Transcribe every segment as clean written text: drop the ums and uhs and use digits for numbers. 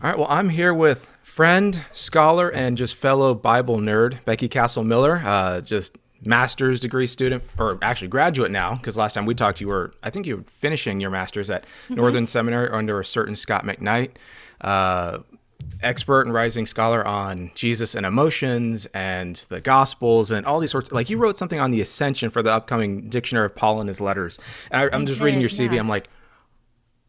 All right, well, I'm here with friend, scholar, and just fellow Bible nerd, Becky Castle Miller, just master's degree student, or actually graduate now, because last time we talked, I think you were finishing your master's at hmm Northern Seminary under a certain Scott McKnight, uh, expert and rising scholar on Jesus and emotions and the Gospels and all these sorts. Like you wrote something on the Ascension for the upcoming Dictionary of Paul and his letters. And I I'm just reading your did, CV. yeah. I'm like,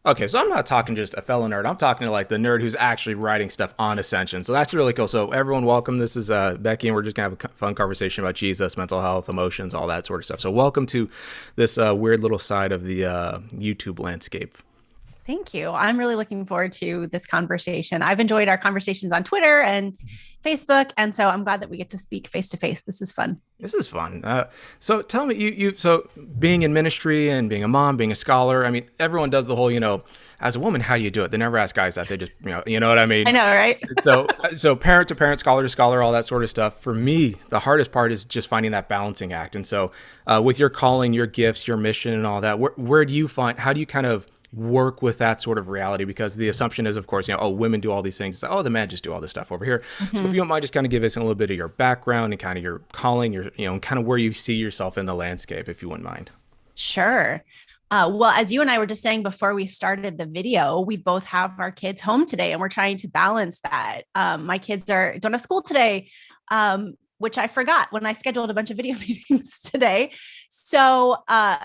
okay, so I'm not talking just a fellow nerd. I'm talking to like the nerd who's actually writing stuff on Ascension. So that's really cool. So everyone, welcome. This is Becky, and we're just gonna have a fun conversation about Jesus, mental health, emotions, all that sort of stuff. So welcome to this weird little side of the YouTube landscape. Thank you. I'm really looking forward to this conversation. I've enjoyed our conversations on Twitter and Facebook, and so I'm glad that we get to speak face to face. This is fun. This is fun. So tell me, so being in ministry and being a mom, being a scholar. I mean, everyone does the whole, as a woman, how do you do it? They never ask guys that. They just, you know what I I mean. know, right? So parent to parent, scholar to scholar, all that sort of stuff. For me, the hardest part is just finding that balancing act. And so, with your calling, your gifts, your mission, and all that, where do you find? How do you kind of work with that sort of reality? Because the assumption is, of course, oh, women do all these things. It's like, oh, the men just do all this stuff over here. So if hmm you don't mind, just kind of give us a little bit of your background and kind of your calling, and kind of where you see yourself in the landscape, if you wouldn't mind. Sure. Well, as you and I were just saying before we started the video, we both have our kids home today, and we're trying to balance that. My kids don't have school today, which I forgot when I scheduled a bunch of video meetings today. So,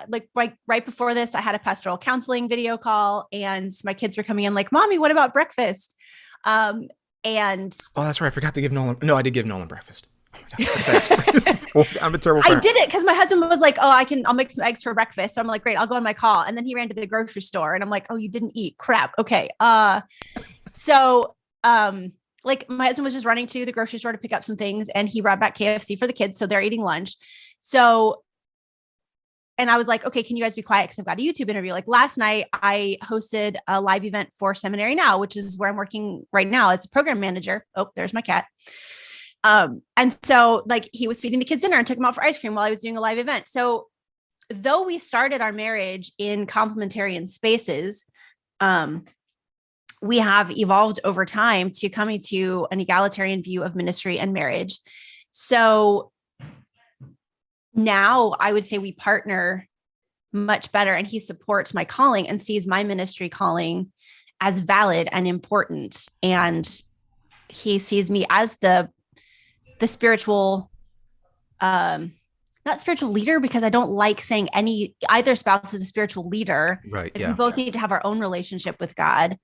like right before this, I had a pastoral counseling video call, and my kids were coming in like, "Mommy, what about breakfast?" Um, and Oh, that's right. I forgot to give Nolan. No, I did give Nolan breakfast. Oh my God, I'm sorry. I'm a terrible I parent. did it because my husband was like, "Oh, I'll make some eggs for breakfast." So I'm like, "Great, I'll go on my call." And then he ran to the grocery store, and I'm like, "Oh, you didn't eat. Crap. Okay." So like my husband was just running to the grocery store to pick up some things, and he brought back KFC for the kids, so they're eating lunch. So and I was like, "Okay, can you guys be quiet? Because I've got a YouTube interview." Like last night, I hosted a live event for Seminary Now, which is where I'm working right now as a program manager. Oh, there's my cat. And so like he was feeding the kids dinner and took them out for ice cream while I was doing a live event. So though we started our marriage in complementarian spaces, we have evolved over time to coming to an egalitarian view of ministry and marriage. So now I would say we partner much better, and he supports my calling and sees my ministry calling as valid and important. And he sees me as the spiritual, not spiritual leader, because I don't like saying either spouse is a spiritual leader. Right. Like we Yeah. both need to have our own relationship with God,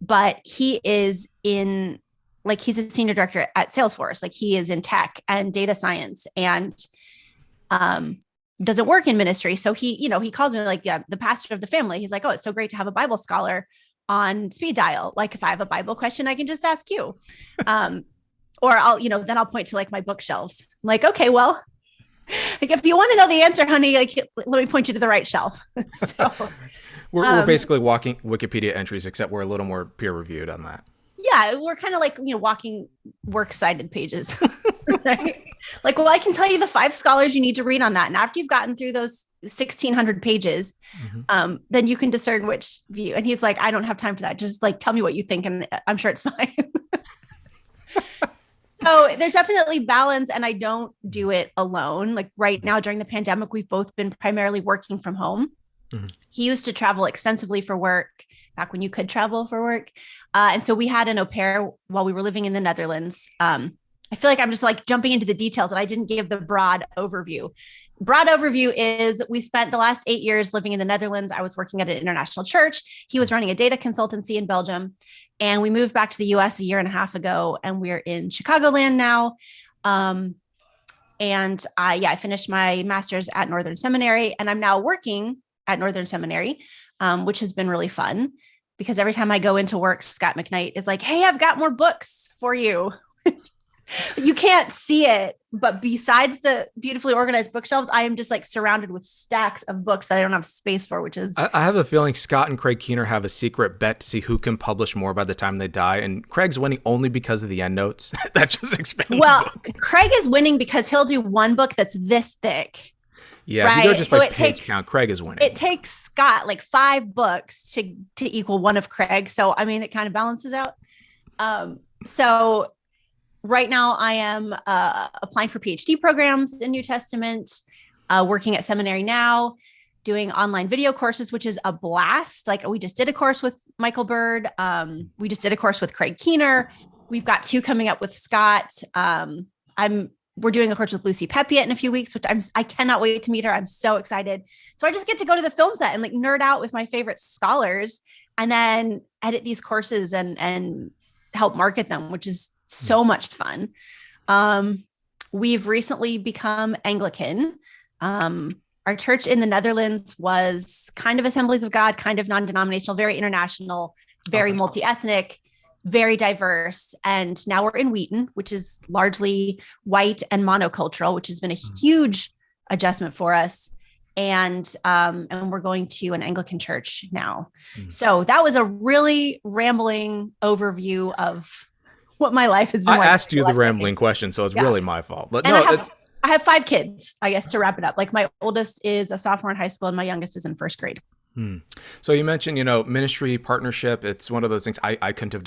but he is he's a senior director at Salesforce. Like he is in tech and data science and, doesn't work in ministry. So he calls me like, yeah, the pastor of the family. He's like, "Oh, it's so great to have a Bible scholar on speed dial. Like if I have a Bible question, I can just ask you." Or then I'll point to like my bookshelves. I'm like, "Okay, well, like if you want to know the answer, honey, like let me point you to the right shelf." So, We're um, basically walking Wikipedia entries, except we're a little more peer reviewed on that. yeah, we're kind of like, walking works cited pages, right? Like, well, I can tell you the 5 scholars you need to read on that. And after you've gotten through those 1,600 pages, Hmm. then you can discern which view. And he's like, "I don't have time for that. Just like, tell me what you think. And I'm sure it's fine." So there's definitely balance, and I don't do it alone. Like right now during the pandemic, we've both been primarily working from home. Hmm. He used to travel extensively for work back when you could travel for work. And so we had an au pair while we were living in the Netherlands. I feel like I'm just like jumping into the details, and I didn't give the broad overview. Broad overview is we spent the last 8 years living in the Netherlands. I was working at an international church. He was running a data consultancy in Belgium. And we moved back to the US a year and a half ago, and we're in Chicagoland now. Um, and I finished my master's at Northern Seminary, and I'm now working at Northern Seminary, which has been really fun because every time I go into work, Scott McKnight is like, "Hey, I've got more books for you." You can't see it, but besides the beautifully organized bookshelves, I am just like surrounded with stacks of books that I don't have space for, which is, I have a feeling Scott and Craig Keener have a secret bet to see who can publish more by the time they die, and Craig's winning only because of the endnotes that just expand the well, book. Craig is winning because he'll do one book that's this thick. Yeah, if you go Right. just So like page count, Craig is winning. it takes Scott like 5 books to equal one of Craig. So I mean it kind of balances out. So right now I am applying for PhD programs in New Testament, working at seminary now, doing online video courses, which is a blast. Like we just did a course with Michael Bird. We just did a course with Craig Keener. We've got 2 coming up with Scott. We're doing a course with Lucy Peppiatt in a few weeks, which I cannot wait to meet her. I'm so excited. So I just get to go to the film set and like nerd out with my favorite scholars and then edit these courses and help market them, which is so much fun. We've recently become Anglican. Our church in the Netherlands was kind of Assemblies of God, kind of non-denominational, very international, very multi-ethnic, very diverse. And now we're in Wheaton, which is largely white and monocultural, which has been a huge adjustment for us. And we're going to an Anglican church now. So that was a really rambling overview of what my life has been. I asked you the rambling question, so it's really my fault. But and no, I have 5 kids, I guess, to wrap it up. Like my oldest is a sophomore in high school and my youngest is in 1st grade. So you mentioned, ministry, partnership. It's one of those things I couldn't have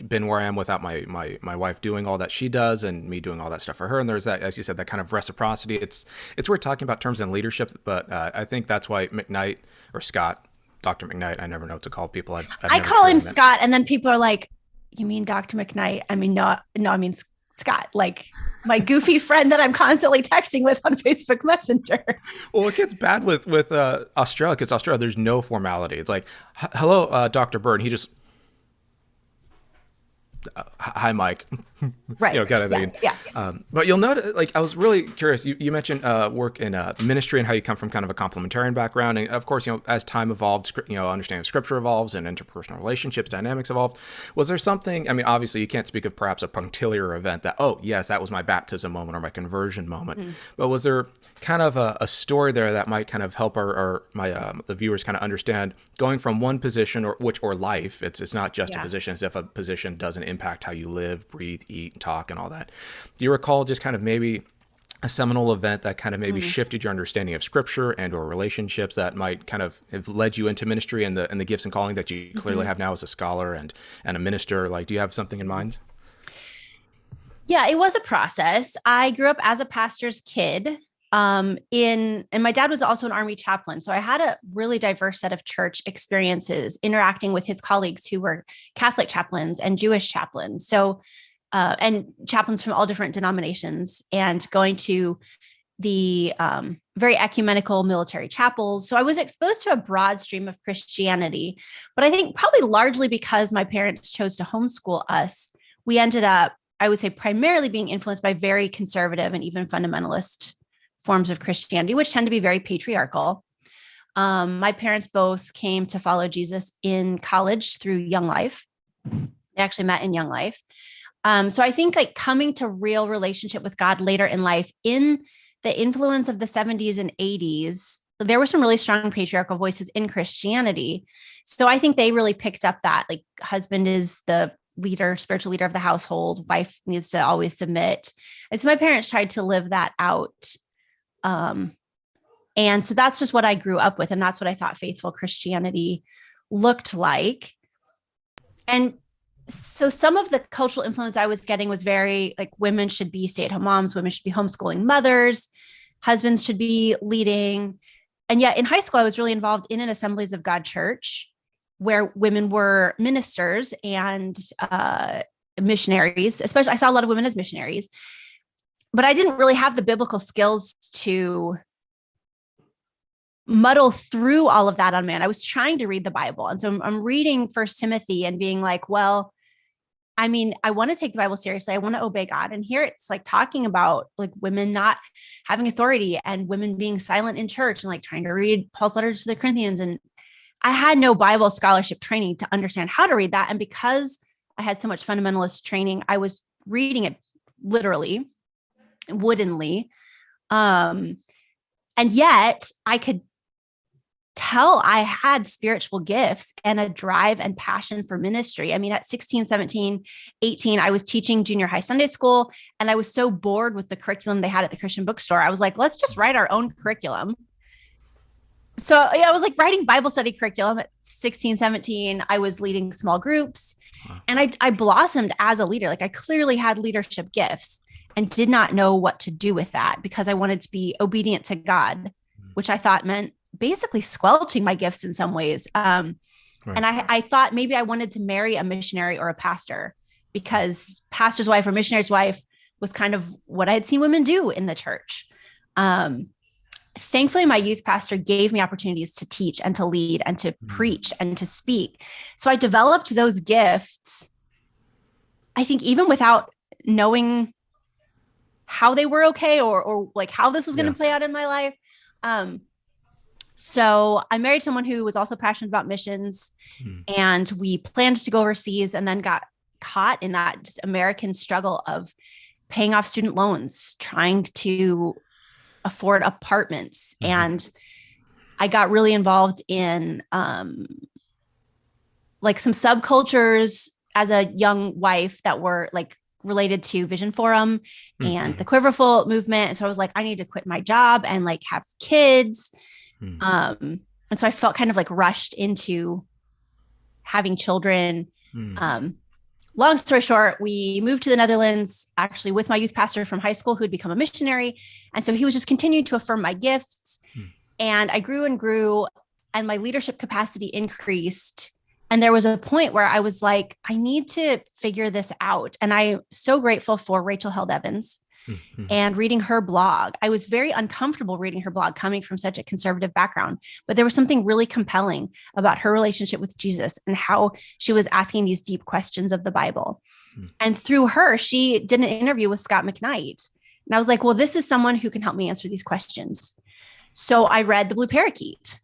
been where I am without my wife doing all that she does and me doing all that stuff for her. And there's that, as you said, that kind of reciprocity. It's weird talking about terms in leadership, but I think that's why McKnight or Scott, Dr. McKnight, I never know what to call people. I call him Scott. And then people are like, you mean Dr. McKnight? I mean, no, I mean Scott, like my goofy friend that I'm constantly texting with on Facebook Messenger. Well, it gets bad with Australia, because Australia, there's no formality. It's like, hello, Dr. Bird. And he just, hi, Mike. Right. Kind of thing. Yeah. But you'll notice, like, I was really curious. You mentioned work in ministry and how you come from kind of a complementarian background. And of course, as time evolved, understanding of scripture evolves and interpersonal relationships, dynamics evolved. Was there something, obviously you can't speak of perhaps a punctiliar event that, oh, yes, that was my baptism moment or my conversion moment. But was there kind of a story there that might kind of help the viewers kind of understand going from one position or life? It's not just a position, as if a position doesn't impact how you live, breathe, eat, and talk and all that. Do you recall just kind of maybe a seminal event that kind of maybe shifted your understanding of scripture and or relationships that might kind of have led you into ministry and the gifts and calling that you clearly have now as a scholar and a minister? Like, do you have something in mind? Yeah, it was a process. I grew up as a pastor's kid. And my dad was also an Army chaplain. So I had a really diverse set of church experiences interacting with his colleagues who were Catholic chaplains and Jewish chaplains. So, and chaplains from all different denominations, and going to the very ecumenical military chapels. So I was exposed to a broad stream of Christianity, but I think probably largely because my parents chose to homeschool us, we ended up, I would say, primarily being influenced by very conservative and even fundamentalist forms of Christianity, which tend to be very patriarchal. My parents both came to follow Jesus in college through Young Life. They actually met in Young Life. So I think like coming to real relationship with God later in life, in the influence of the 70s and 80s, there were some really strong patriarchal voices in Christianity. So I think they really picked up that, like, husband is the leader, spiritual leader of the household, wife needs to always submit. And so my parents tried to live that out. And so that's just what I grew up with. And that's what I thought faithful Christianity looked like. And so some of the cultural influence I was getting was very like, women should be stay-at-home moms, women should be homeschooling mothers, husbands should be leading. And yet in high school, I was really involved in an Assemblies of God church where women were ministers and missionaries. Especially, I saw a lot of women as missionaries, but I didn't really have the biblical skills to muddle through all of that on man. I was trying to read the Bible. And so I'm reading 1 Timothy and being like, well, I mean, I want to take the Bible seriously. I want to obey God. And here it's like talking about like women not having authority and women being silent in church, and like trying to read Paul's letters to the Corinthians. And I had no Bible scholarship training to understand how to read that. And because I had so much fundamentalist training, I was reading it literally, woodenly. And yet I could tell I had spiritual gifts and a drive and passion for ministry. I mean, at 16, 17, 18, I was teaching junior high Sunday school, and I was so bored with the curriculum they had at the Christian bookstore. I was like, let's just write our own curriculum. So yeah, I was like writing Bible study curriculum at 16, 17. I was leading small groups Wow. and I blossomed as a leader. Like I clearly had leadership gifts and did not know what to do with that because I wanted to be obedient to God, which I thought meant basically squelching my gifts in some ways. Right. And I thought maybe I wanted to marry a missionary or a pastor because pastor's wife or missionary's wife was kind of what I had seen women do in the church. Thankfully, my youth pastor gave me opportunities to teach and to lead and to preach and to speak. So I developed those gifts, I think, even without knowing how they were okay or like how this was going to play out in my life. So I married someone who was also passionate about missions, and we planned to go overseas and then got caught in that just American struggle of paying off student loans, trying to afford apartments. And I got really involved in like some subcultures as a young wife that were like related to Vision Forum and the Quiverful movement. And so I was like, I need to quit my job and like have kids. And so I felt kind of like rushed into having children. Long story short, we moved to the Netherlands, actually with my youth pastor from high school who'd become a missionary. And so he was just continuing to affirm my gifts. And I grew and grew, and my leadership capacity increased. And there was a point where I was like, I need to figure this out. And I'm so grateful for Rachel Held Evans and reading her blog. I was very uncomfortable reading her blog coming from such a conservative background, but there was something really compelling about her relationship with Jesus and how she was asking these deep questions of the Bible. And through her, she did an interview with Scott McKnight. And I was like, well, this is someone who can help me answer these questions. So I read The Blue Parakeet.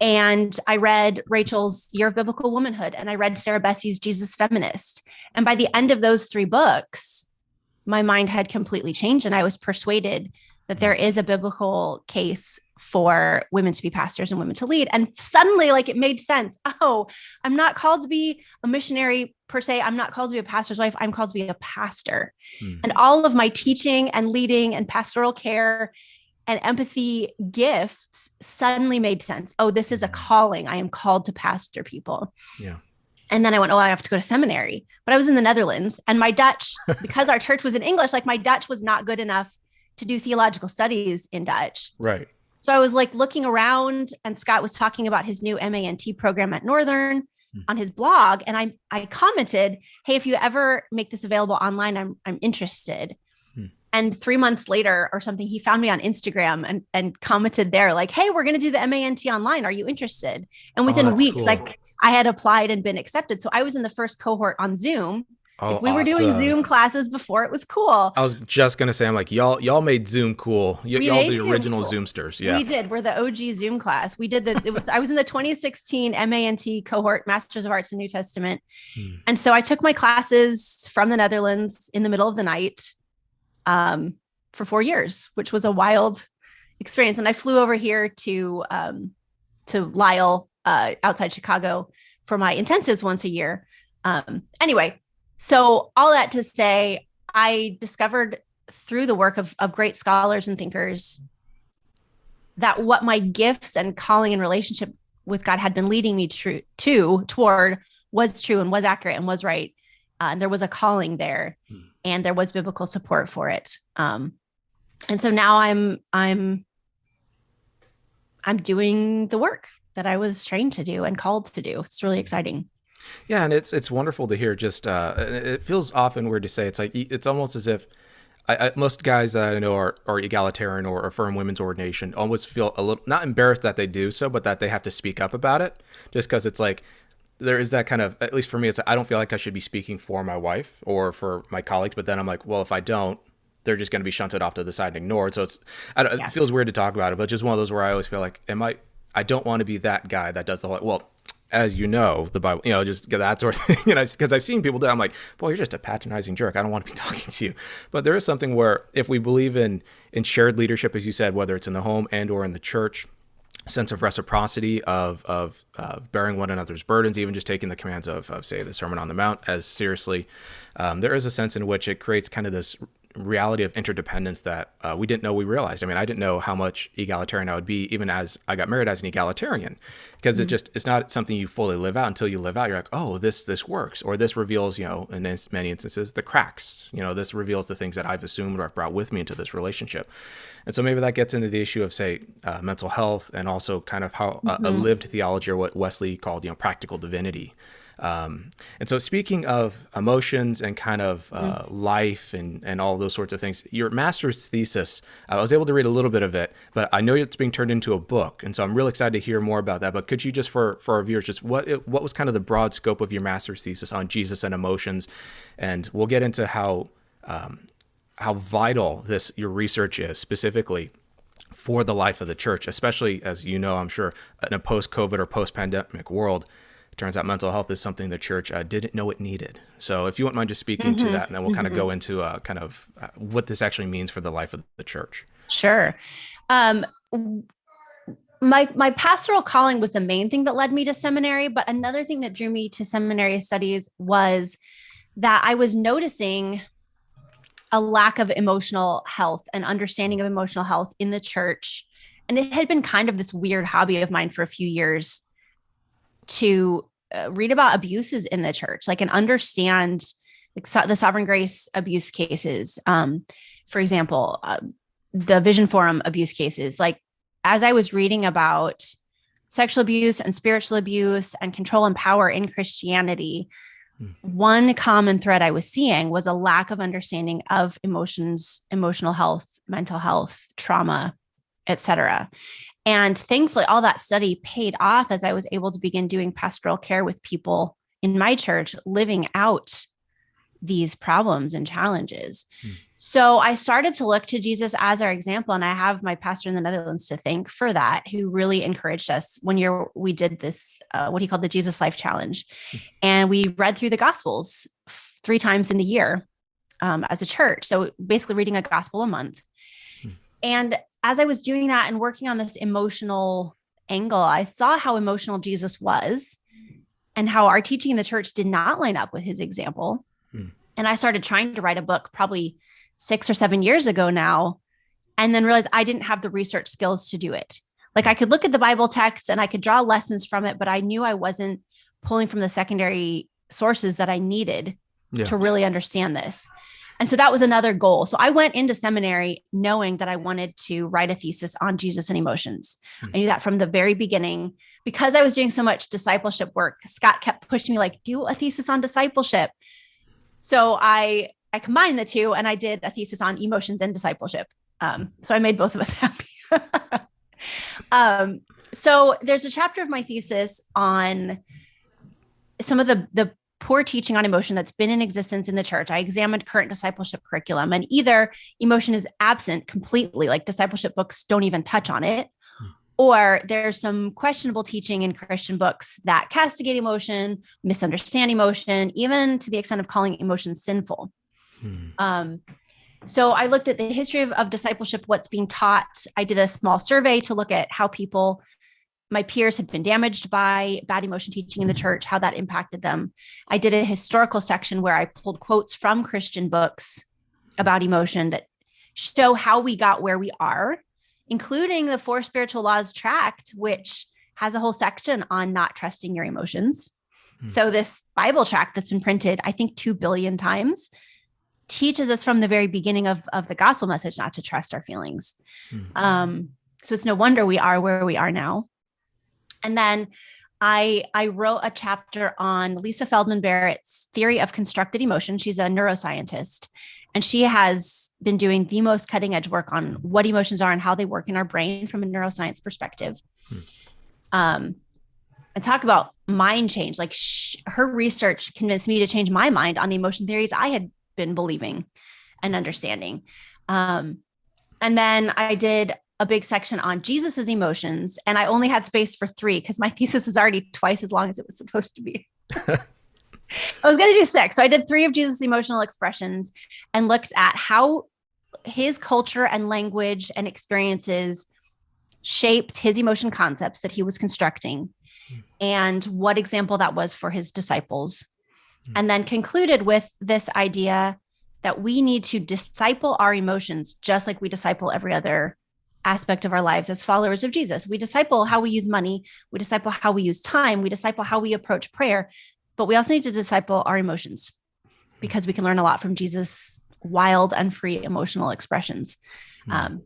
And I read Rachel's Year of Biblical Womanhood, and I read Sarah Bessey's Jesus Feminist. And by the end of those 3 books, my mind had completely changed. And I was persuaded that there is a biblical case for women to be pastors and women to lead. And suddenly, like, it made sense. Oh, I'm not called to be a missionary per se. I'm not called to be a pastor's wife. I'm called to be a pastor. And all of my teaching and leading and pastoral care and empathy gifts suddenly made sense. Oh, this is a calling. I am called to pastor people. Yeah. And then I went, oh, I have to go to seminary. But I was in the Netherlands, and my Dutch, because our church was in English, like my Dutch was not good enough to do theological studies in Dutch. Right. So I was like looking around, and Scott was talking about his new MANT program at Northern on his blog. And I commented, hey, if you ever make this available online, I'm interested. And 3 months later or something, he found me on Instagram and commented there like, hey, we're going to do the MANT online. Are you interested? And within weeks, cool. Like I had applied and been accepted. So I was in the first cohort on Zoom. Oh, like, we were doing Zoom classes before it was cool. I was just going to say, I'm like, y'all made Zoom cool. Y'all the original cool. Zoomsters. Yeah, we did. We're the OG Zoom class. We did I was in the 2016 MANT cohort, Masters of Arts in New Testament. And so I took my classes from the Netherlands in the middle of the night for 4 years, which was a wild experience. And I flew over here to Lisle, outside Chicago, for my intensives once a year. Anyway, so all that to say, I discovered through the work of great scholars and thinkers that what my gifts and calling and relationship with God had been leading me toward was true and was accurate and was right. And there was a calling there. And there was biblical support for it. And so now I'm doing the work that I was trained to do and called to do. It's really exciting. Yeah, and it's wonderful to hear. Just it feels often weird to say. It's like it's almost as if most guys that I know are egalitarian or affirm women's ordination almost feel a little not embarrassed that they do so, but that they have to speak up about it, just because it's like. There is that kind of, at least for me, it's I don't feel like I should be speaking for my wife or for my colleagues, but then I'm like, well, if I don't, they're just going to be shunted off to the side and ignored. So it feels weird to talk about it, but just one of those where I always feel like, I don't want to be that guy that does the whole, well, as you know, the Bible, just that sort of thing, because I've seen people do it. I'm like, boy, you're just a patronizing jerk. I don't want to be talking to you. But there is something where if we believe in shared leadership, as you said, whether it's in the home and or in the church, sense of reciprocity of bearing one another's burdens, even just taking the commands of say the Sermon on the Mount as seriously. There is a sense in which it creates kind of this reality of interdependence that we didn't know we realized. I mean, I didn't know how much egalitarian I would be even as I got married as an egalitarian, because it's not something you fully live out until you live out. You're like, oh, this works, or this reveals, in many instances, the cracks. This reveals the things that I've assumed or I've brought with me into this relationship. And so maybe that gets into the issue of, say, mental health, and also kind of how a lived theology, or what Wesley called, practical divinity. And so speaking of emotions and kind of life and all those sorts of things, your master's thesis, I was able to read a little bit of it, but I know it's being turned into a book. And so I'm really excited to hear more about that. But could you just, for our viewers, just what was kind of the broad scope of your master's thesis on Jesus and emotions? And we'll get into how vital your research is specifically for the life of the church, especially, as you know, I'm sure, in a post-COVID or post-pandemic world. Turns out mental health is something the church didn't know it needed. So if you wouldn't mind just speaking to that, and then we'll kind of go into what this actually means for the life of the church. Sure. My pastoral calling was the main thing that led me to seminary, but another thing that drew me to seminary studies was that I was noticing a lack of emotional health and understanding of emotional health in the church. And it had been kind of this weird hobby of mine for a few years to read about abuses in the church, and understand the sovereign grace abuse cases. For example, the Vision Forum abuse cases. As I was reading about sexual abuse and spiritual abuse and control and power in Christianity, one common thread I was seeing was a lack of understanding of emotions, emotional health, mental health, trauma, etc. And thankfully, all that study paid off as I was able to begin doing pastoral care with people in my church, living out these problems and challenges. So I started to look to Jesus as our example. And I have my pastor in the Netherlands to thank for that, who really encouraged us. One year we did this, what he called the Jesus Life Challenge. And we read through the Gospels 3 times in the year as a church. So basically reading a gospel a month. And as I was doing that and working on this emotional angle, I saw how emotional Jesus was and how our teaching in the church did not line up with his example. And I started trying to write a book probably 6 or 7 years ago now, and then realized I didn't have the research skills to do it. I could look at the Bible text and I could draw lessons from it, but I knew I wasn't pulling from the secondary sources that I needed to really understand this. And so that was another goal. So I went into seminary knowing that I wanted to write a thesis on Jesus and emotions. I knew that from the very beginning. Because I was doing so much discipleship work, Scott kept pushing me do a thesis on discipleship. So I combined the two, and I did a thesis on emotions and discipleship. So I made both of us happy. So there's a chapter of my thesis on some of the poor teaching on emotion that's been in existence in the church. I examined current discipleship curriculum, and either emotion is absent completely, discipleship books don't even touch on it, or there's some questionable teaching in Christian books that castigate emotion, misunderstand emotion, even to the extent of calling emotion sinful. So I looked at the history of discipleship, what's being taught. I did a small survey to look at how my peers had been damaged by bad emotion teaching in the church, how that impacted them. I did a historical section where I pulled quotes from Christian books about emotion that show how we got where we are, including the 4 Spiritual Laws Tract, which has a whole section on not trusting your emotions. So this Bible tract that's been printed, I think 2 billion times, teaches us from the very beginning of the gospel message not to trust our feelings. So it's no wonder we are where we are now. And then I wrote a chapter on Lisa Feldman Barrett's theory of constructed emotion. She's a neuroscientist, and she has been doing the most cutting edge work on what emotions are and how they work in our brain from a neuroscience perspective. And talk about mind change. Her research convinced me to change my mind on the emotion theories I had been believing and understanding. And then I did a big section on Jesus's emotions, and I only had space for 3 because my thesis is already twice as long as it was supposed to be. I was going to do 6. So I did 3 of Jesus' emotional expressions and looked at how his culture and language and experiences shaped his emotion concepts that he was constructing, and what example that was for his disciples. And then concluded with this idea that we need to disciple our emotions just like we disciple every other aspect of our lives as followers of Jesus. We disciple how we use money, we disciple how we use time, we disciple how we approach prayer, but we also need to disciple our emotions because we can learn a lot from Jesus' wild and free emotional expressions.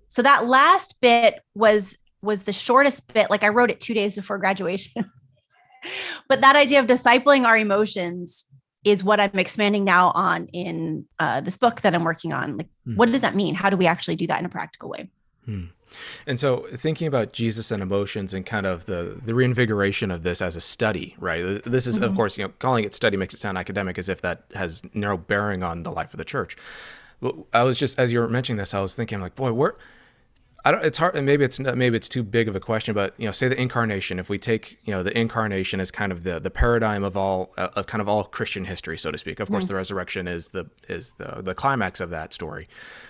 So that last bit was the shortest bit. Like I wrote it 2 days before graduation, but that idea of discipling our emotions is what I'm expanding now on in this book that I'm working on. Like, what does that mean? How do we actually do that in a practical way? And so thinking about Jesus and emotions and kind of the reinvigoration of this as a study, right? This is, of course, calling it study makes it sound academic as if that has narrow bearing on the life of the church. But I was just, as you were mentioning this, I was thinking like, boy, it's hard, and maybe it's too big of a question, but say the incarnation. If we take the incarnation as kind of the paradigm of all of kind of all Christian history, so to speak. Of course, the resurrection is the climax of that story,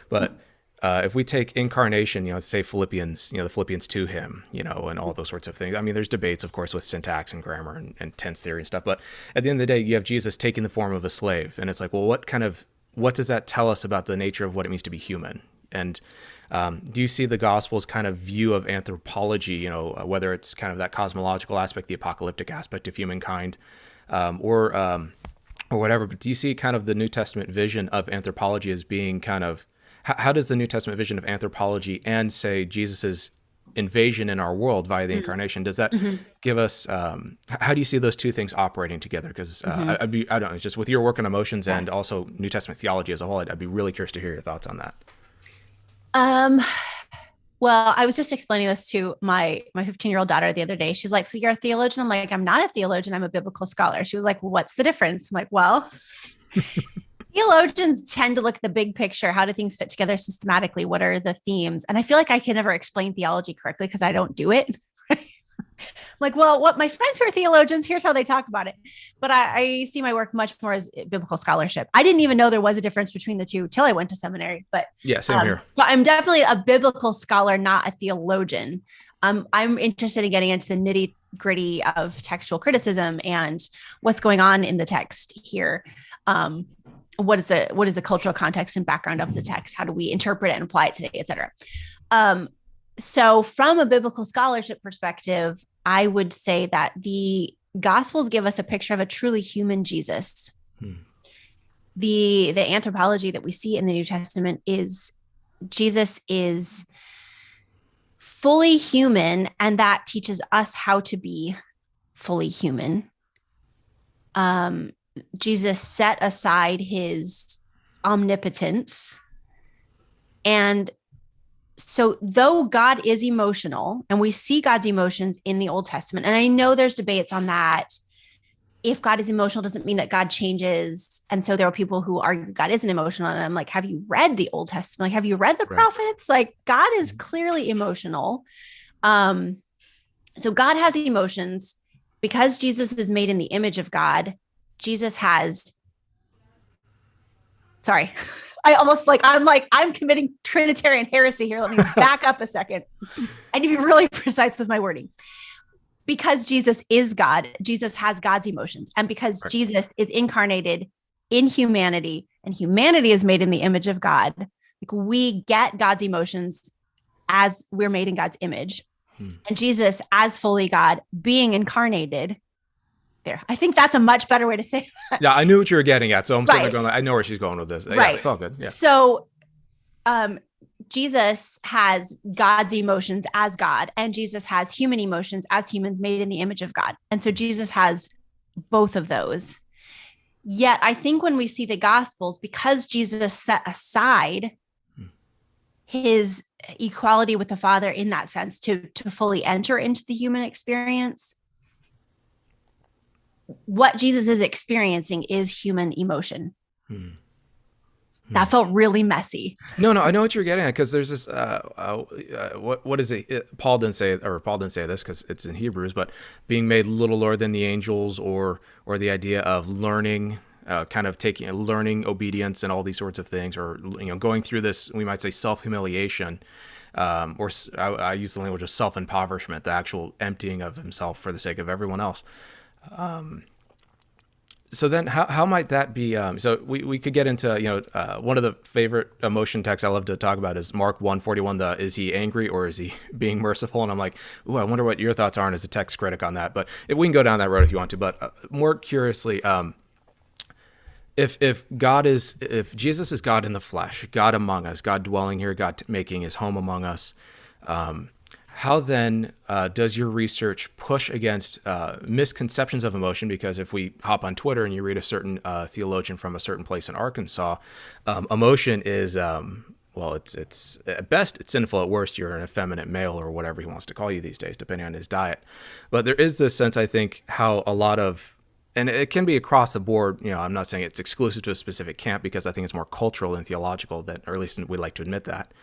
but if we take incarnation, say Philippians, the Philippians to him, and all those sorts of things. I mean, there's debates, of course, with syntax and grammar and tense theory and stuff. But at the end of the day, you have Jesus taking the form of a slave, and it's like, well, what does that tell us about the nature of what it means to be human? And do you see the Gospels kind of view of anthropology, whether it's kind of that cosmological aspect, the apocalyptic aspect of humankind, or whatever? But do you see kind of the New Testament vision of anthropology as being kind of how does the New Testament vision of anthropology and say Jesus's invasion in our world via the incarnation, does that give us, how do you see those two things operating together? Because I don't know, just with your work on emotions and also New Testament theology as a whole, I'd be really curious to hear your thoughts on that. Well, I was just explaining this to my 15-year-old daughter the other day. She's like, so you're a theologian? I'm like, I'm not a theologian. I'm a biblical scholar. She was like, well, what's the difference? I'm like, well, theologians tend to look at the big picture. How do things fit together systematically? What are the themes? And I feel like I can never explain theology correctly because I don't do it. Like, well, what my friends who are theologians, here's how they talk about it. But I see my work much more as biblical scholarship. I didn't even know there was a difference between the two till I went to seminary. But yeah, same here. So I'm definitely a biblical scholar, not a theologian. I'm interested in getting into the nitty gritty of textual criticism and what's going on in the text here. What is the cultural context and background of the text? How do we interpret it and apply it today, et cetera? So from a biblical scholarship perspective, I would say that the Gospels give us a picture of a truly human Jesus. The anthropology that we see in the New Testament is Jesus is fully human, and that teaches us how to be fully human. Jesus set aside his omnipotence, and so though God is emotional, and we see God's emotions in the Old Testament, and I know there's debates on that. If God is emotional, doesn't mean that God changes. And so there are people who argue God isn't emotional. And I'm like, have you read the Old Testament? Like, have you read the prophets? Like, God is clearly emotional. So God has emotions. Because Jesus is made in the image of God, Jesus has, sorry, I'm committing Trinitarian heresy here. Let me back up a second. I need to be really precise with my wording. Because Jesus is God, Jesus has God's emotions. And because Jesus is incarnated in humanity, and humanity is made in the image of God, like we get God's emotions as we're made in God's image. And Jesus, as fully God, being incarnated, there. I think that's a much better way to say that. Yeah, I knew what you were getting at. So I'm sitting there going, I know where she's going with this. Right. Yeah, it's all good. Yeah. So Jesus has God's emotions as God, and Jesus has human emotions as humans made in the image of God. And so Jesus has both of those. Yet I think when we see the Gospels, because Jesus set aside his equality with the Father in that sense to fully enter into the human experience, what Jesus is experiencing is human emotion. That felt really messy. No, I know what you're getting at, because there's this, what is it? Paul didn't say this because it's in Hebrews, but being made little lower than the angels, or the idea of learning, learning obedience and all these sorts of things, or, going through this, we might say self-humiliation, or I use the language of self-impoverishment, the actual emptying of himself for the sake of everyone else. So then how might that be? So we could get into, one of the favorite emotion texts I love to talk about is Mark 1:41, the is he angry or is he being merciful? And I'm like, ooh, I wonder what your thoughts are as a text critic on that. But if we can go down that road if you want to. But more curiously, if Jesus is God in the flesh, God among us, God dwelling here, God making his home among us, how then does your research push against misconceptions of emotion? Because if we hop on Twitter and you read a certain theologian from a certain place in Arkansas, emotion is, it's at best it's sinful, at worst you're an effeminate male or whatever he wants to call you these days, depending on his diet. But there is this sense, I think, how a lot of, and it can be across the board, I'm not saying it's exclusive to a specific camp because I think it's more cultural than theological, or at least we like to admit that.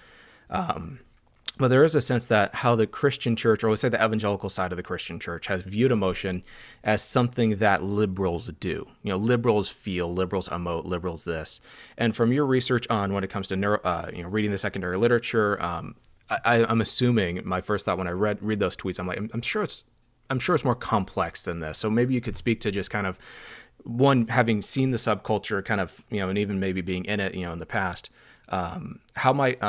But there is a sense that how the Christian church, or let's say the evangelical side of the Christian church, has viewed emotion as something that liberals do. Liberals feel, liberals emote, liberals this. And from your research on when it comes to reading the secondary literature, I'm assuming my first thought when I read those tweets, I'm like, I'm sure it's more complex than this. So maybe you could speak to just kind of one, having seen the subculture, kind of and even maybe being in it, in the past. How might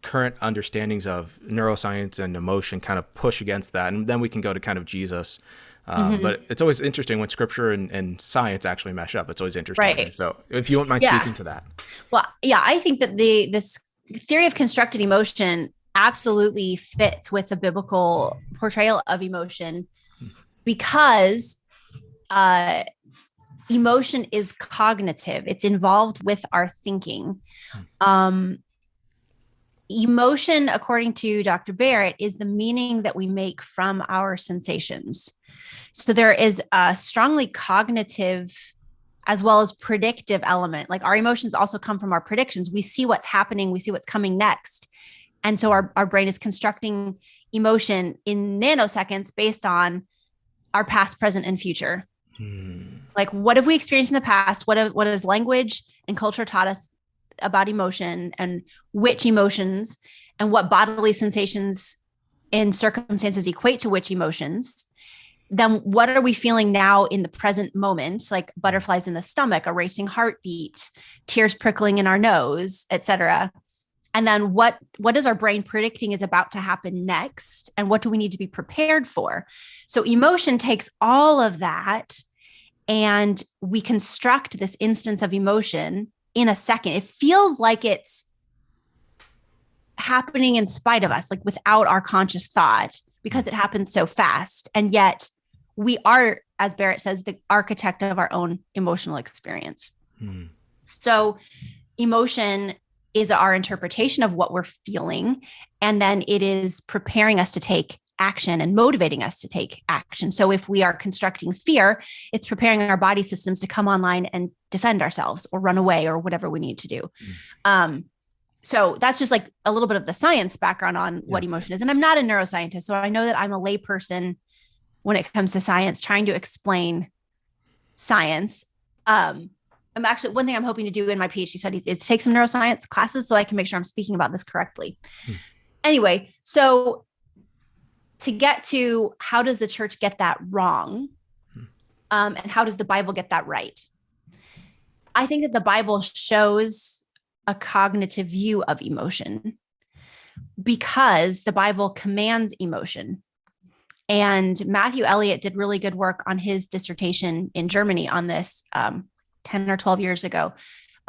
current understandings of neuroscience and emotion kind of push against that? And then we can go to kind of Jesus. But it's always interesting when scripture and science actually mesh up. It's always interesting. Right. So if you wouldn't mind speaking to that. Well, yeah, I think that this theory of constructed emotion absolutely fits with the biblical portrayal of emotion because emotion is cognitive. It's involved with our thinking. Emotion, according to Dr. Barrett, is the meaning that we make from our sensations. So there is a strongly cognitive as well as predictive element. Like our emotions also come from our predictions. We see what's happening. We see what's coming next. And so our brain is constructing emotion in nanoseconds based on our past, present, and future. Like, what have we experienced in the past? What has language and culture taught us about emotion, and which emotions and what bodily sensations in circumstances equate to which emotions? Then what are we feeling now in the present moment? Like butterflies in the stomach, a racing heartbeat, tears prickling in our nose, etc. And then what is our brain predicting is about to happen next? And what do we need to be prepared for? So emotion takes all of that, and we construct this instance of emotion in a second. It feels like it's happening in spite of us, like without our conscious thought, because it happens so fast. And yet we are, as Barrett says, the architect of our own emotional experience. So emotion is our interpretation of what we're feeling. And then it is preparing us to take action and motivating us to take action. So if we are constructing fear, it's preparing our body systems to come online and defend ourselves or run away or whatever we need to do. So that's just like a little bit of the science background on what emotion is. And I'm not a neuroscientist, so I know that I'm a layperson when it comes to science, trying to explain science. I'm actually, one thing I'm hoping to do in my PhD studies is take some neuroscience classes so I can make sure I'm speaking about this correctly. Anyway, so to get to how does the church get that wrong? And how does the Bible get that right? I think that the Bible shows a cognitive view of emotion because the Bible commands emotion. And Matthew Elliott did really good work on his dissertation in Germany on this 10 or 12 years ago,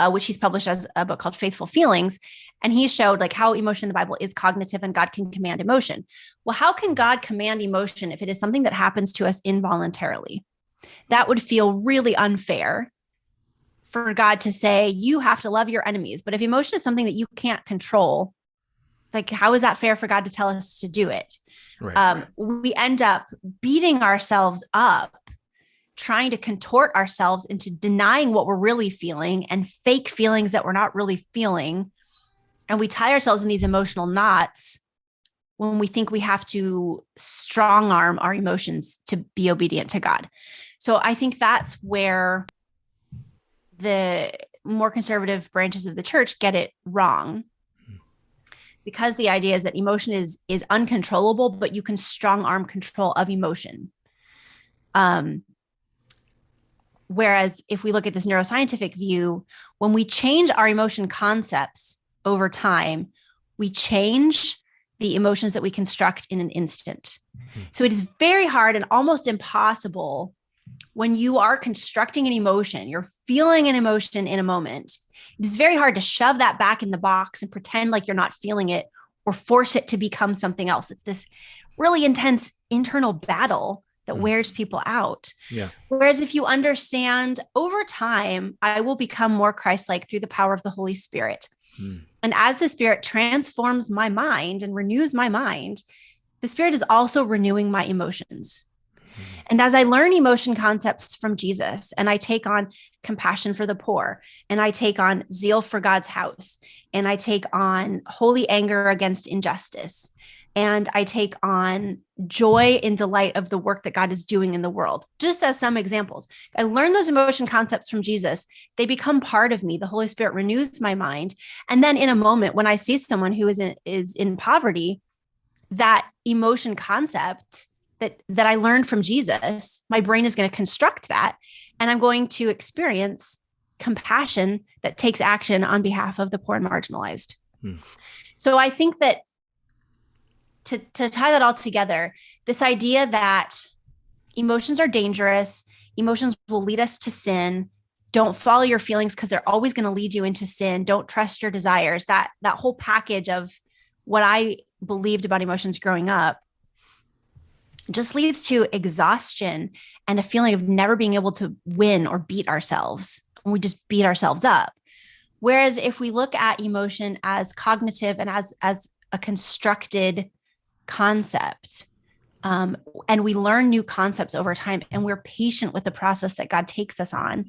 which he's published as a book called Faithful Feelings. And he showed like how emotion in the Bible is cognitive and God can command emotion. Well, how can God command emotion if it is something that happens to us involuntarily? That would feel really unfair for God to say, you have to love your enemies. But if emotion is something that you can't control, like, how is that fair for God to tell us to do it? Right. We end up beating ourselves up, trying to contort ourselves into denying what we're really feeling and fake feelings that we're not really feeling. And we tie ourselves in these emotional knots when we think we have to strong arm our emotions to be obedient to God. So I think that's where the more conservative branches of the church get it wrong. Because the idea is that emotion is uncontrollable, but you can strong arm control of emotion. Whereas if we look at this neuroscientific view, when we change our emotion concepts over time, we change the emotions that we construct in an instant. So it is very hard and almost impossible when you are constructing an emotion, you're feeling an emotion in a moment. It is very hard to shove that back in the box and pretend like you're not feeling it or force it to become something else. It's this really intense internal battle that wears people out. Yeah. Whereas if you understand over time, I will become more Christ-like through the power of the Holy Spirit. And as the Spirit transforms my mind and renews my mind, the Spirit is also renewing my emotions. And as I learn emotion concepts from Jesus, and I take on compassion for the poor, and I take on zeal for God's house, and I take on holy anger against injustice, and I take on joy and delight of the work that God is doing in the world, just as some examples. I learn those emotion concepts from Jesus. They become part of me. The Holy Spirit renews my mind. And then in a moment, when I see someone who is in poverty, that emotion concept that I learned from Jesus, my brain is going to construct that, and I'm going to experience compassion that takes action on behalf of the poor and marginalized. So I think that to tie that all together, this idea that emotions are dangerous, emotions will lead us to sin, don't follow your feelings because they're always going to lead you into sin, don't trust your desires, that whole package of what I believed about emotions growing up just leads to exhaustion and a feeling of never being able to win or beat ourselves. We just beat ourselves up. Whereas if we look at emotion as cognitive and as a constructed concept, and we learn new concepts over time, and we're patient with the process that God takes us on,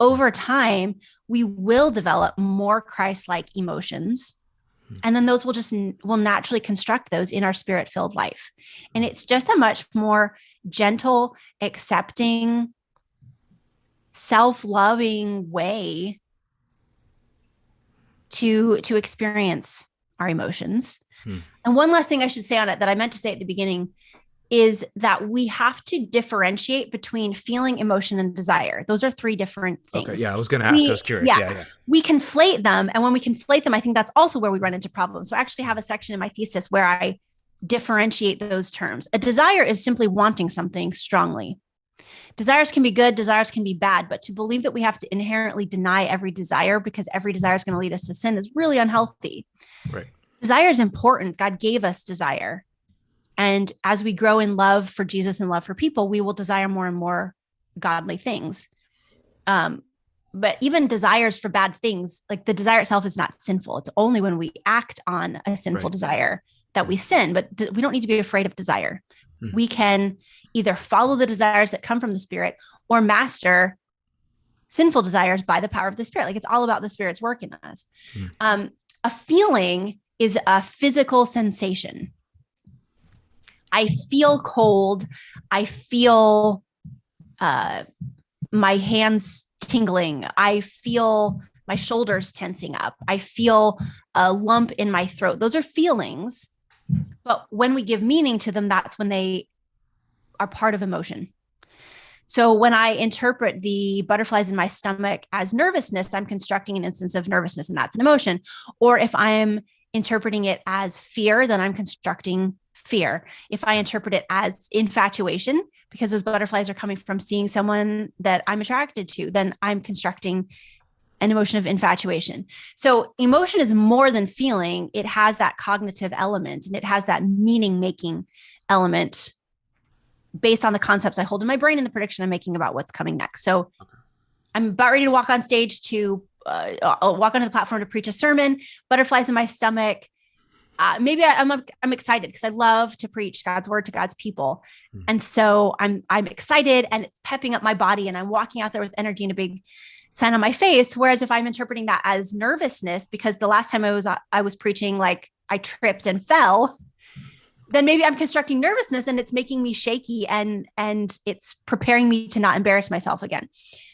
over time, we will develop more Christ-like emotions. And then those will naturally construct those in our Spirit-filled life. And it's just a much more gentle, accepting, self-loving way to experience our emotions. And one last thing I should say on it that I meant to say at the beginning is that we have to differentiate between feeling, emotion, and desire. Those are three different things. Okay, yeah, I was going to ask. I was curious. Yeah. We conflate them. And when we conflate them, I think that's also where we run into problems. So I actually have a section in my thesis where I differentiate those terms. A desire is simply wanting something strongly. Desires can be good, desires can be bad, but to believe that we have to inherently deny every desire because every desire is going to lead us to sin is really unhealthy. Right. Desire is important. God gave us desire. And as we grow in love for Jesus and love for people, we will desire more and more godly things. But even desires for bad things, like the desire itself is not sinful. It's only when we act on a sinful desire that we sin, but we don't need to be afraid of desire. We can either follow the desires that come from the Spirit or master sinful desires by the power of the Spirit. Like it's all about the Spirit's work in us. A feeling is a physical sensation. I feel cold. I feel my hands tingling. I feel my shoulders tensing up. I feel a lump in my throat. Those are feelings. But when we give meaning to them, that's when they are part of emotion. So when I interpret the butterflies in my stomach as nervousness, I'm constructing an instance of nervousness, and that's an emotion. Or if I'm interpreting it as fear, then I'm constructing fear. If I interpret it as infatuation, because those butterflies are coming from seeing someone that I'm attracted to, then I'm constructing an emotion of infatuation. So emotion is more than feeling. It has that cognitive element and it has that meaning-making element based on the concepts I hold in my brain and the prediction I'm making about what's coming next. So I'm about ready to walk on stage to I'll walk onto the platform to preach a sermon, butterflies in my stomach. Maybe I'm excited because I love to preach God's word to God's people. And so I'm excited and it's pepping up my body and I'm walking out there with energy and a big sign on my face. Whereas if I'm interpreting that as nervousness, because the last time I was preaching, like I tripped and fell, then maybe I'm constructing nervousness and it's making me shaky and it's preparing me to not embarrass myself again.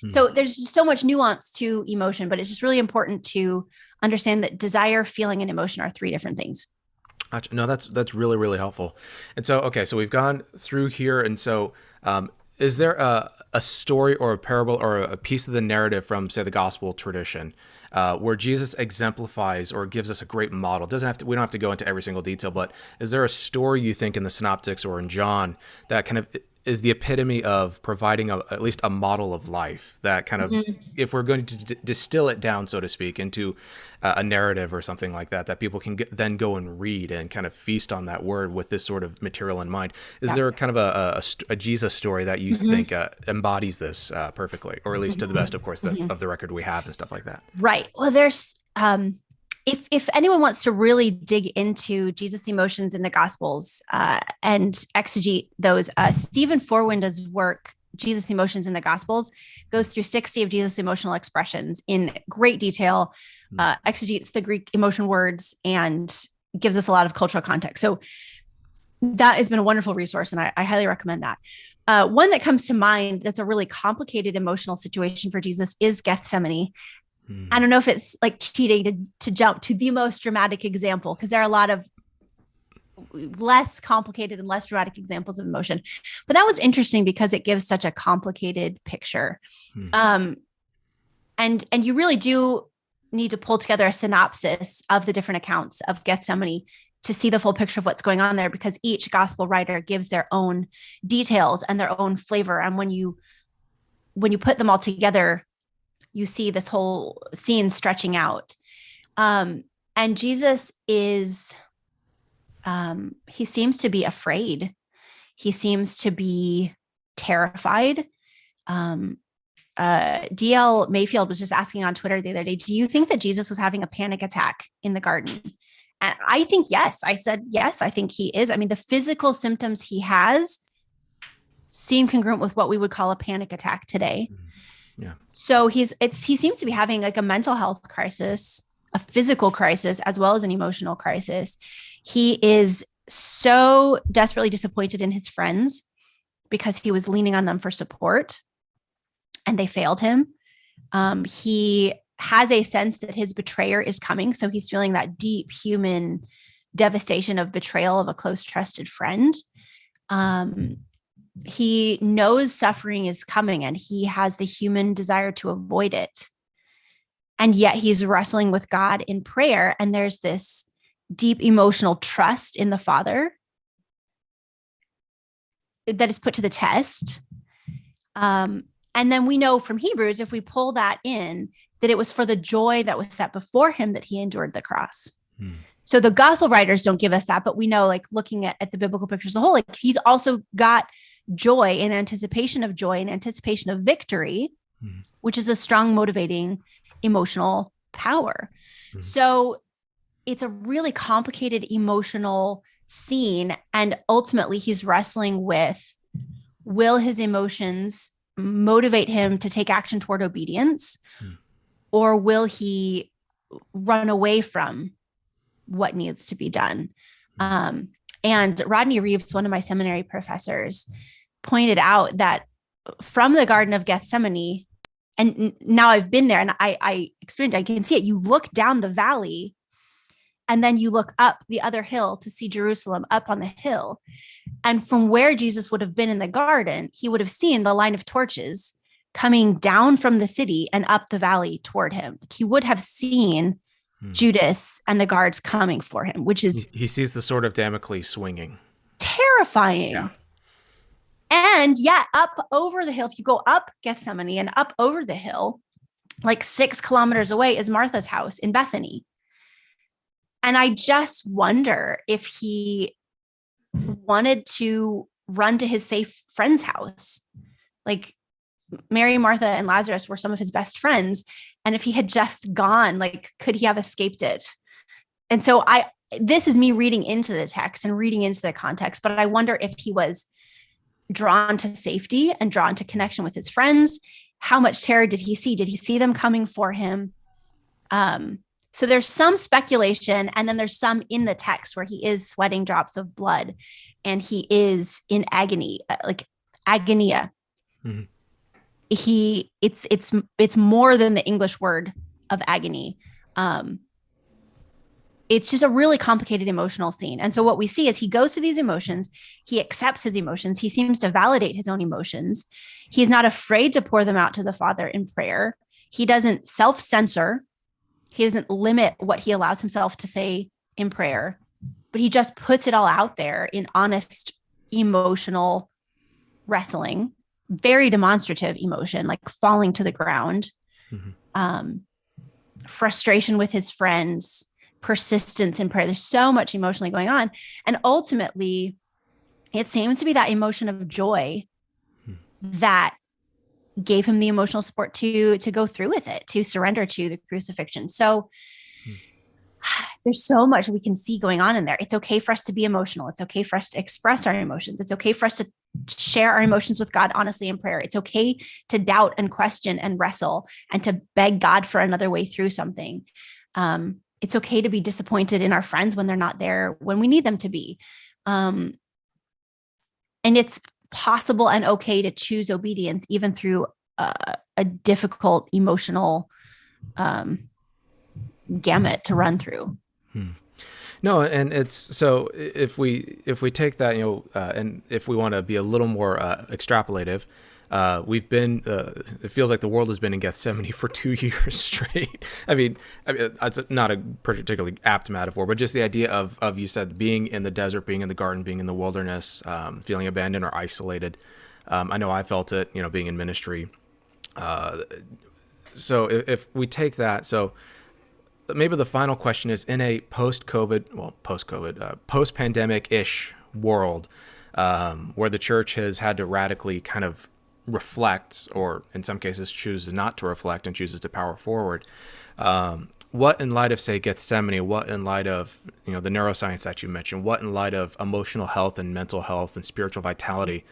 So there's just so much nuance to emotion, but it's just really important to understand that desire, feeling, and emotion are three different things. No, that's really, really helpful. And so, okay, so we've gone through here. And so, is there a story or a parable or a piece of the narrative from, say, the gospel tradition, where Jesus exemplifies or gives us a great model? We don't have to go into every single detail, but is there a story you think in the synoptics or in John that kind of is the epitome of providing at least a model of life that kind of, if we're going to distill it down, so to speak, into a narrative or something like that, that people can then go and read and kind of feast on that word with this sort of material in mind? Is there kind of a Jesus story that you think embodies this perfectly, or at least to the best, of course, of the record we have and stuff like that? Right. Well, there's, if anyone wants to really dig into Jesus' emotions in the Gospels and exegete those, Stephen Voorwinde's work, Jesus' Emotions in the Gospels, goes through 60 of Jesus' emotional expressions in great detail, exegetes the Greek emotion words, and gives us a lot of cultural context. So that has been a wonderful resource, and I highly recommend that. One that comes to mind that's a really complicated emotional situation for Jesus is Gethsemane. I don't know if it's like cheating to jump to the most dramatic example, because there are a lot of less complicated and less dramatic examples of emotion. But that was interesting because it gives such a complicated picture. And you really do need to pull together a synopsis of the different accounts of Gethsemane to see the full picture of what's going on there, because each gospel writer gives their own details and their own flavor. And when you put them all together, you see this whole scene stretching out. And Jesus is, he seems to be afraid. He seems to be terrified. DL Mayfield was just asking on Twitter the other day, do you think that Jesus was having a panic attack in the garden? And I think yes. I said, yes, I think he is. I mean, the physical symptoms he has seem congruent with what we would call a panic attack today. Yeah. So he seems to be having like a mental health crisis, a physical crisis, as well as an emotional crisis. He is so desperately disappointed in his friends because he was leaning on them for support and they failed him. He has a sense that his betrayer is coming. So he's feeling that deep human devastation of betrayal of a close, trusted friend. He knows suffering is coming and he has the human desire to avoid it. And yet he's wrestling with God in prayer. And there's this deep emotional trust in the Father that is put to the test. And then we know from Hebrews, if we pull that in, that it was for the joy that was set before him that he endured the cross. So the gospel writers don't give us that, but we know, like looking at the biblical picture as a whole, like he's also got joy in anticipation of joy and anticipation of victory, which is a strong motivating emotional power. So it's a really complicated emotional scene. And ultimately he's wrestling with, will his emotions motivate him to take action toward obedience, or will he run away from what needs to be done? And Rodney Reeves, one of my seminary professors, pointed out that from the Garden of Gethsemane, and now I've been there and I experienced, I can see it. You look down the valley and then you look up the other hill to see Jerusalem up on the hill. And from where Jesus would have been in the garden, he would have seen the line of torches coming down from the city and up the valley toward him. He would have seen Judas and the guards coming for him, which is... He sees the sword of Damocles swinging. Terrifying. Yeah. And yet up over the hill, if you go up Gethsemane and up over the hill, like 6 kilometers away is Martha's house in Bethany. And I just wonder if he wanted to run to his safe friend's house. Like Mary, Martha, and Lazarus were some of his best friends. And if he had just gone, like, could he have escaped it? And so this is me reading into the text and reading into the context, but I wonder if he was drawn to safety and drawn to connection with his friends. How much terror did he see? Did he see them coming for him? So there's some speculation, and then there's some in the text where he is sweating drops of blood and he is in agony, like agonia. It's more than the English word of agony. it's just a really complicated emotional scene. And so what we see is he goes through these emotions, he accepts his emotions, he seems to validate his own emotions. He's not afraid to pour them out to the Father in prayer. He doesn't self-censor. He doesn't limit what he allows himself to say in prayer, but he just puts it all out there in honest emotional wrestling, very demonstrative emotion, like falling to the ground, frustration with his friends, persistence in prayer. There's so much emotionally going on. And ultimately, it seems to be that emotion of joy that gave him the emotional support to go through with it, to surrender to the crucifixion. So there's so much we can see going on in there. It's okay for us to be emotional. It's okay for us to express our emotions. It's okay for us to share our emotions with God honestly in prayer. It's okay to doubt and question and wrestle and to beg God for another way through something. It's okay to be disappointed in our friends when they're not there when we need them to be. And it's possible and okay to choose obedience even through a difficult emotional gamut to run through. No, and it's so if we take that, and if we want to be a little more extrapolative, we've been. It feels like the world has been in Gethsemane for 2 years straight. I mean, it's not a particularly apt metaphor, but just the idea of you said being in the desert, being in the garden, being in the wilderness, feeling abandoned or isolated. I know I felt it, being in ministry. So if we take that, so maybe the final question is, in a post-pandemic-ish world, where the church has had to radically kind of reflect, or in some cases chooses not to reflect and chooses to power forward, what in light of, say, Gethsemane, what in light of, the neuroscience that you mentioned, what in light of emotional health and mental health and spiritual vitality,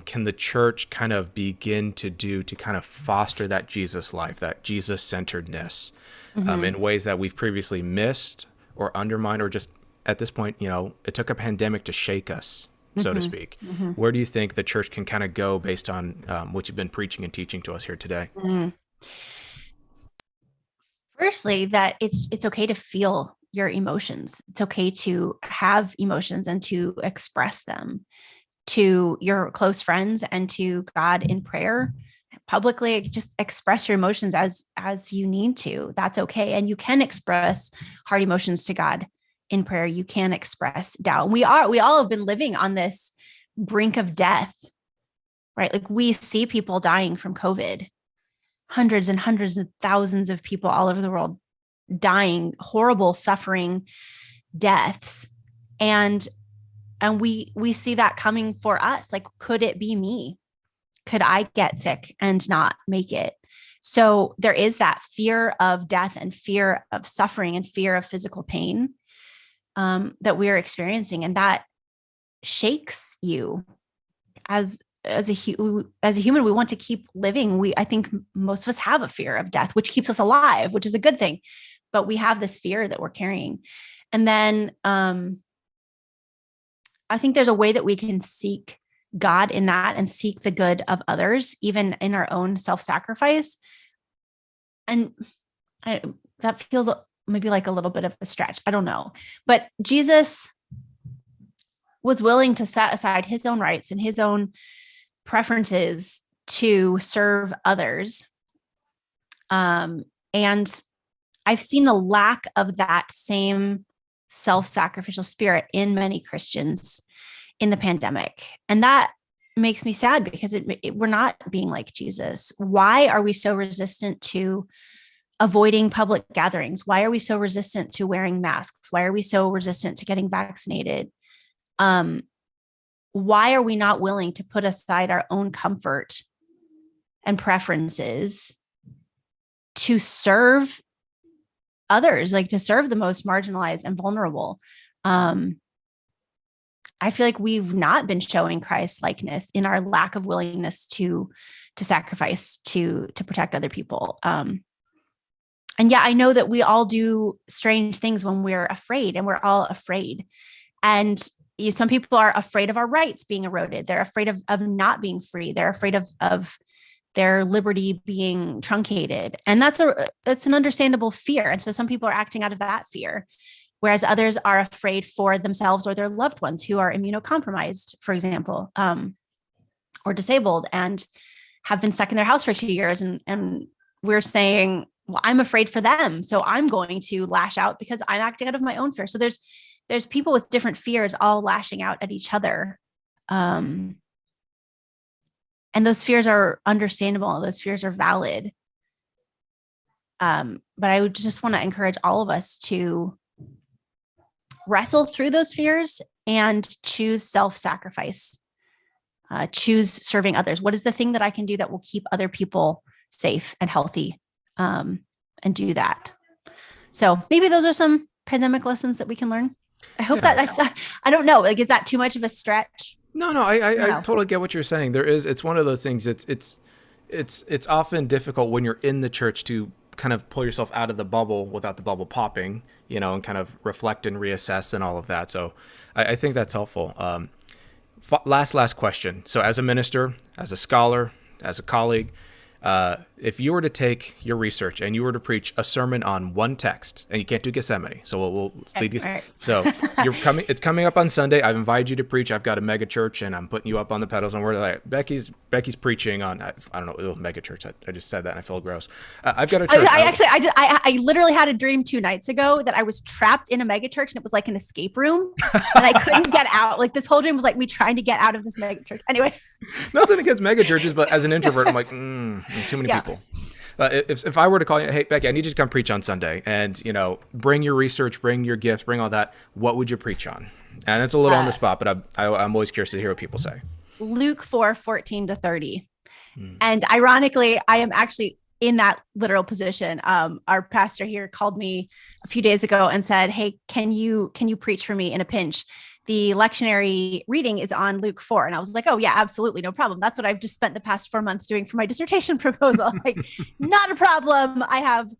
can the church kind of begin to do to kind of foster that Jesus life, that Jesus centeredness, in ways that we've previously missed or undermined, or just at this point, it took a pandemic to shake us, so to speak. Where do you think the church can kind of go based on what you've been preaching and teaching to us here today? Firstly, that it's okay to feel your emotions. It's okay to have emotions and to express them to your close friends and to God in prayer. Publicly, just express your emotions as you need to. That's okay. And you can express hard emotions to God in prayer. You can express doubt. We all have been living on this brink of death, right? Like we see people dying from COVID, hundreds and hundreds of thousands of people all over the world dying, horrible, suffering deaths. And we see that coming for us. Like, could it be me? Could I get sick and not make it? So there is that fear of death and fear of suffering and fear of physical pain that we're experiencing. And that shakes you as a human. We want to keep living. I think most of us have a fear of death, which keeps us alive, which is a good thing. But we have this fear that we're carrying. And then I think there's a way that we can seek God in that and seek the good of others, even in our own self-sacrifice. And that feels maybe like a little bit of a stretch. I don't know. But Jesus was willing to set aside his own rights and his own preferences to serve others. And I've seen a lack of that same self-sacrificial spirit in many Christians in the pandemic. And that makes me sad because we're not being like Jesus. Why are we so resistant to avoiding public gatherings? Why are we so resistant to wearing masks? Why are we so resistant to getting vaccinated? Why are we not willing to put aside our own comfort and preferences to serve others, like to serve the most marginalized and vulnerable? I feel like we've not been showing Christ likeness in our lack of willingness to sacrifice to protect other people. And yeah, I know that we all do strange things when we're afraid, and we're all afraid. And some people are afraid of our rights being eroded. They're afraid of not being free. They're afraid of their liberty being truncated. And that's an understandable fear. And so some people are acting out of that fear. whereas others are afraid for themselves or their loved ones who are immunocompromised, for example, or disabled and have been stuck in their house for 2 years. And we're saying, well, I'm afraid for them, so I'm going to lash out because I'm acting out of my own fear. So there's people with different fears all lashing out at each other. And those fears are understandable. Those fears are valid. But I would just want to encourage all of us to wrestle through those fears and choose self-sacrifice, choose serving others. What is the thing that I can do that will keep other people safe and healthy, and do that? So maybe those are some pandemic lessons that we can learn. I hope that I don't know. Like, is that too much of a stretch? No, I totally get what you're saying. It's one of those things. It's often difficult when you're in the church to kind of pull yourself out of the bubble without the bubble popping, and kind of reflect and reassess and all of that. So I think that's helpful. Last question. So as a minister, as a scholar, as a colleague, if you were to take your research and you were to preach a sermon on one text, and you can't do Gethsemane, so we'll leave this. Right. So it's coming up on Sunday. I've invited you to preach. I've got a mega church, and I'm putting you up on the pedals, and we're like, Becky's preaching on, I don't know, mega church. I just said that and I feel gross. I've got a church. I literally had a dream 2 nights ago that I was trapped in a mega church, and it was like an escape room, and I couldn't get out. Like, this whole dream was like me trying to get out of this mega church. Anyway, nothing against mega churches, but as an introvert, I'm like, too many people. If I were to call you, hey, Becky, I need you to come preach on Sunday, and bring your research, bring your gifts, bring all that, what would you preach on? And it's a little on the spot, but I'm always curious to hear what people say. Luke 4:14-30. And ironically, I am actually in that literal position. Our pastor here called me a few days ago and said, hey, can you preach for me in a pinch? The lectionary reading is on Luke 4. And I was like, oh yeah, absolutely. No problem. That's what I've just spent the past 4 months doing for my dissertation proposal. Like, not a problem. I have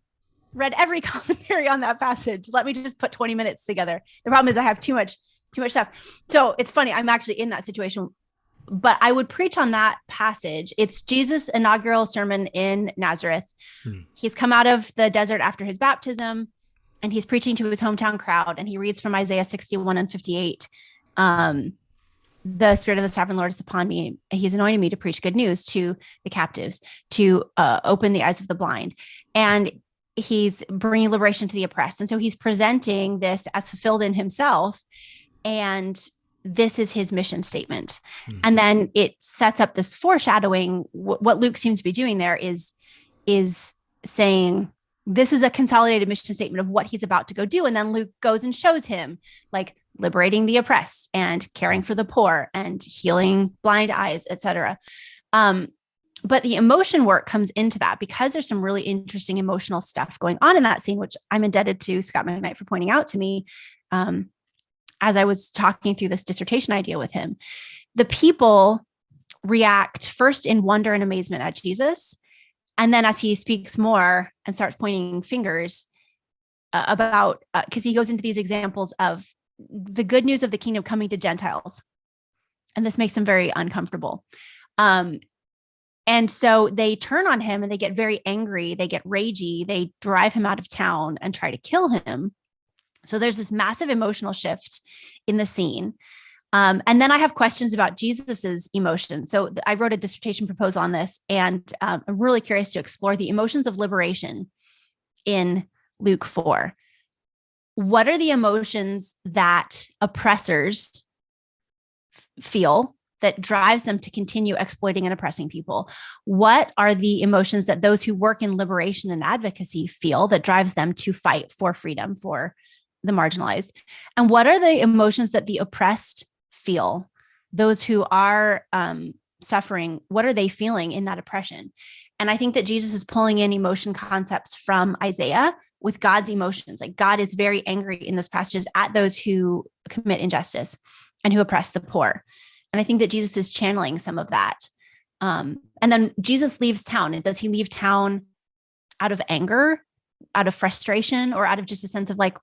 read every commentary on that passage. Let me just put 20 minutes together. The problem is I have too much stuff. So it's funny. I'm actually in that situation, but I would preach on that passage. It's Jesus' inaugural sermon in Nazareth. He's come out of the desert after his baptism, and he's preaching to his hometown crowd, and he reads from Isaiah 61 and 58. The Spirit of the Sovereign Lord is upon me. He's anointed me to preach good news to the captives, to open the eyes of the blind. And he's bringing liberation to the oppressed. And so he's presenting this as fulfilled in himself. And this is his mission statement. And then it sets up this foreshadowing. What Luke seems to be doing there is saying, this is a consolidated mission statement of what he's about to go do. And then Luke goes and shows him, like, liberating the oppressed and caring for the poor and healing blind eyes, etc. But the emotion work comes into that because there's some really interesting emotional stuff going on in that scene, which I'm indebted to Scott McKnight for pointing out to me as I was talking through this dissertation idea with him. The people react first in wonder and amazement at Jesus. And then as he speaks more and starts pointing fingers about, because he goes into these examples of the good news of the kingdom coming to Gentiles. And this makes them very uncomfortable. And so they turn on him and they get very angry. They get ragey. They drive him out of town and try to kill him. So there's this massive emotional shift in the scene. And then I have questions about Jesus's emotion. So I wrote a dissertation proposal on this, and I'm really curious to explore the emotions of liberation in Luke 4. What are the emotions that oppressors feel that drives them to continue exploiting and oppressing people? What are the emotions that those who work in liberation and advocacy feel that drives them to fight for freedom for the marginalized? And what are the emotions that the oppressed feel, those who are suffering? What are they feeling in that oppression? And I think that Jesus is pulling in emotion concepts from Isaiah with God's emotions. Like, God is very angry in those passages at those who commit injustice and who oppress the poor. And I think that Jesus is channeling some of that. And then Jesus leaves town. And does he leave town out of anger, out of frustration, or out of just a sense of like,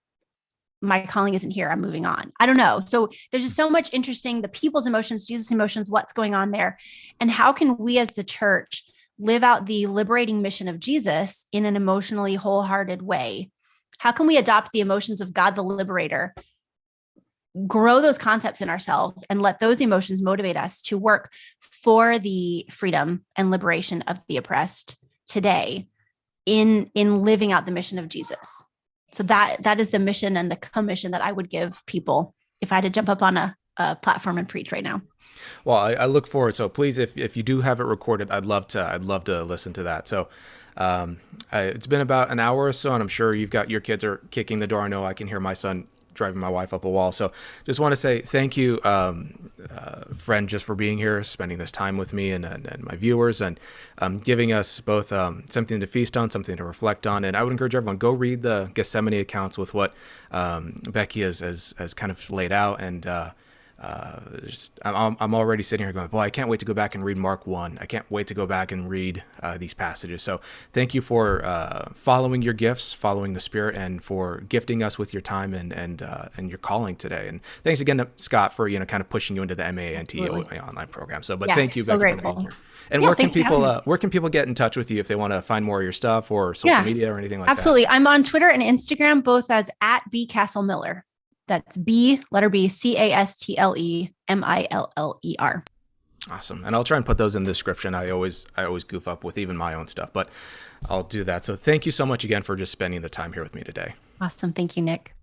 my calling isn't here, I'm moving on? I don't know. So there's just so much interesting, the people's emotions, Jesus' emotions, what's going on there. And how can we as the church live out the liberating mission of Jesus in an emotionally wholehearted way How can we adopt the emotions of God, the liberator, grow those concepts in ourselves, and let those emotions motivate us to work for the freedom and liberation of the oppressed today in living out the mission of Jesus? So that is the mission and the commission that I would give people if I had to jump up on a platform and preach right now. Well, I look forward. So please, if you do have it recorded, I'd love to listen to that. So it's been about an hour or so, and I'm sure you've got your kids are kicking the door. I know I can hear my son driving my wife up a wall. So just want to say thank you, friend, just for being here, spending this time with me and my viewers, and giving us both something to feast on, something to reflect on. And I would encourage everyone, go read the Gethsemane accounts with what Becky has kind of laid out. And I'm already sitting here going, boy, I can't wait to go back and read Mark 1. I can't wait to go back and read these passages. So thank you for following your gifts, following the Spirit, and for gifting us with your time and your calling today. And thanks again to Scott for kind of pushing you into the MANT online program. So, but thank you, so Becky, for being here. And where can people get in touch with you if they want to find more of your stuff or social media or anything like that? Absolutely. I'm on Twitter and Instagram, both as @Becky Castle Miller. That's letter B, CASTLEMILLER. Awesome. And I'll try and put those in the description. I always goof up with even my own stuff, but I'll do that. So thank you so much again for just spending the time here with me today. Awesome. Thank you, Nick.